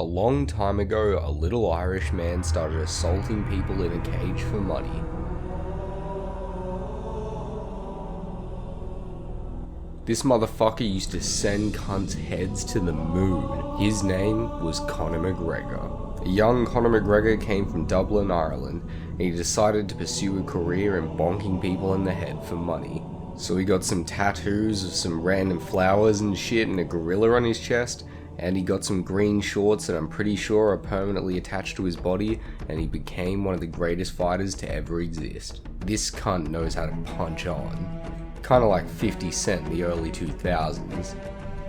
A long time ago, a little Irish man started assaulting people in a cage for money. This motherfucker used to send cunts' heads to the moon. His name was Conor Mcgregor. A young Conor Mcgregor came from Dublin, Ireland, and he decided to pursue a career in bonking people in the head for money. So he got some tattoos of some random flowers and shit and a gorilla on his chest, and he got some green shorts that I'm pretty sure are permanently attached to his body, and he became one of the greatest fighters to ever exist. This cunt knows how to punch on. Kinda like 50 Cent in the early 2000s.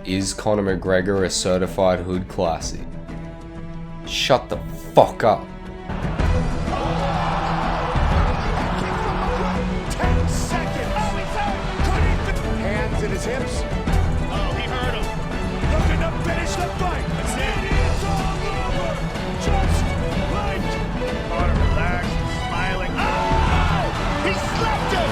Is Conor McGregor a certified hood classic? Shut the fuck up. 10 seconds! Oh, he's out! Hands in his hips. Oh, he hurt him. Looking to finish the fight. That's it. It's all over. Just like Conor relaxed, smiling. oh! He slapped him.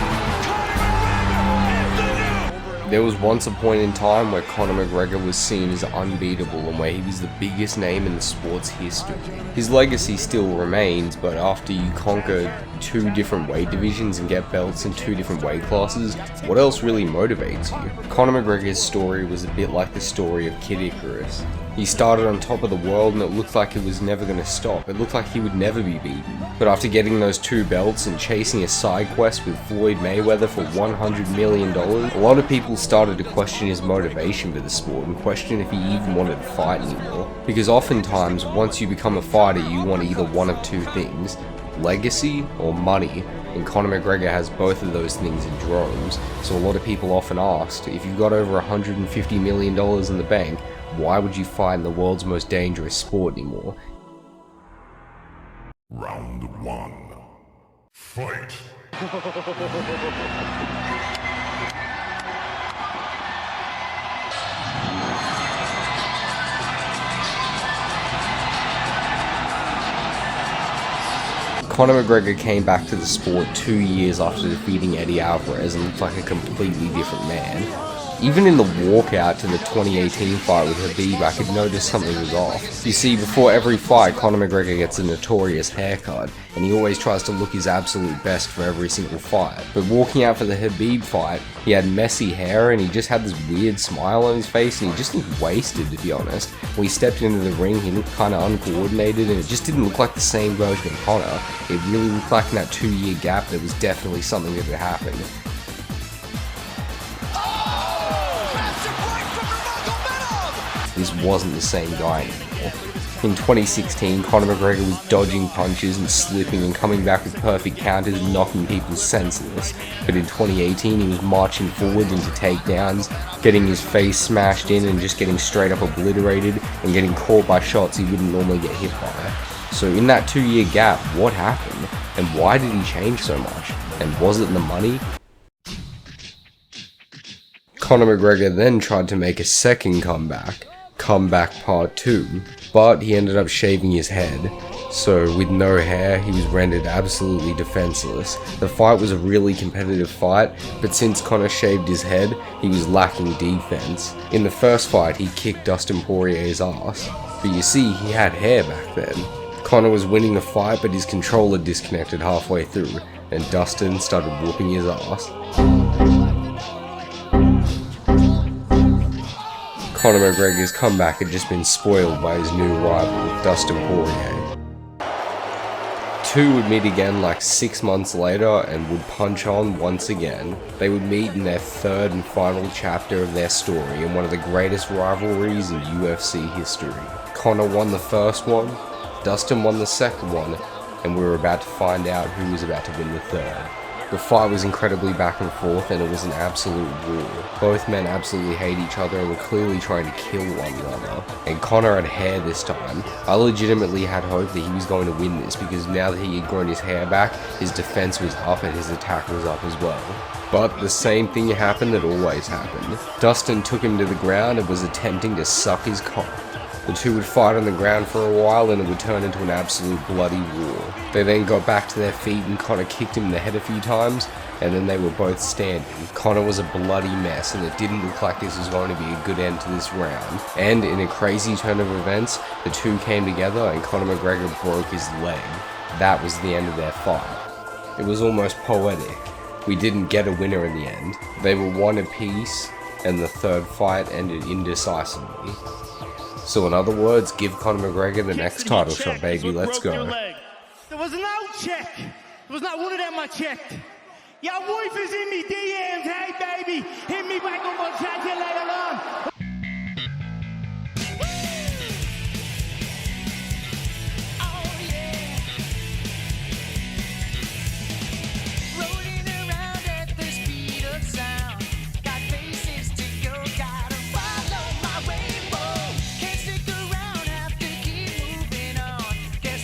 There was once a point in time where Conor McGregor was seen as unbeatable and where he was the biggest name in the sport's history. His legacy still remains, but after you conquer 2 different weight divisions and get belts in 2 different weight classes, what else really motivates you? Conor McGregor's story was a bit like the story of Kid Icarus. He started on top of the world and it looked like it was never going to stop. It looked like he would never be beaten. But after getting those 2 belts and chasing a side quest with Floyd Mayweather for $100 million, a lot of people started to question his motivation for the sport and question if he even wanted to fight anymore. Because oftentimes, once you become a fighter, you want either one of 2 things: legacy or money. And Conor McGregor has both of those things in droves. So a lot of people often asked, if you've got over $150 million in the bank, why would you fight in the world's most dangerous sport anymore? Round 1. Fight! Conor McGregor came back to the sport 2 years after defeating Eddie Alvarez and looked like a completely different man. Even in the walkout to the 2018 fight with Khabib, I could notice something was off. You see, before every fight, Conor McGregor gets a notorious haircut, and he always tries to look his absolute best for every single fight. But walking out for the Khabib fight, he had messy hair, and he just had this weird smile on his face, and he just looked wasted, to be honest. When he stepped into the ring, he looked kinda uncoordinated, and it just didn't look like the same version of Conor. It really looked like in that 2-year gap, there was definitely something that had happened. This wasn't the same guy anymore. In 2016, Conor McGregor was dodging punches and slipping and coming back with perfect counters and knocking people senseless. But in 2018, he was marching forward into takedowns, getting his face smashed in and just getting straight up obliterated and getting caught by shots he wouldn't normally get hit by. So in that 2-year gap, what happened? And why did he change so much? And was it the money? Conor McGregor then tried to make a second comeback part 2, but he ended up shaving his head, so with no hair he was rendered absolutely defenseless. The fight was a really competitive fight, but since Conor shaved his head, he was lacking defense. In the first fight he kicked Dustin Porier's ass, but you see, he had hair back then. Conor was winning the fight, but his controller disconnected halfway through, and Dustin started whooping his ass. Conor McGregor's comeback had just been spoiled by his new rival, Dustin Porier. 2 would meet again like 6 months later and would punch on once again. They would meet in their 3rd and final chapter of their story in one of the greatest rivalries in UFC history. Conor won the first one, Dustin won the second one, and we were about to find out who was about to win the 3rd. The fight was incredibly back and forth and it was an absolute war. Both men absolutely hate each other and were clearly trying to kill one another. And Conor had hair this time. I legitimately had hope that he was going to win this because now that he had grown his hair back, his defense was up and his attack was up as well. But the same thing happened that always happened. Dustin took him to the ground and was attempting to suck his cock. The two would fight on the ground for a while and it would turn into an absolute bloody war. They then got back to their feet and Conor kicked him in the head a few times, and then they were both standing. Conor was a bloody mess and it didn't look like this was going to be a good end to this round. And in a crazy turn of events, the two came together and Conor McGregor broke his leg. That was the end of their fight. It was almost poetic. We didn't get a winner in the end. They were one apiece, and the third fight ended indecisively. So in other words, give Conor McGregor the next title shot, baby. Let's go. There was no check. There was not one of them I checked. Your wife is in me DMs. Hey, baby, hit me back on my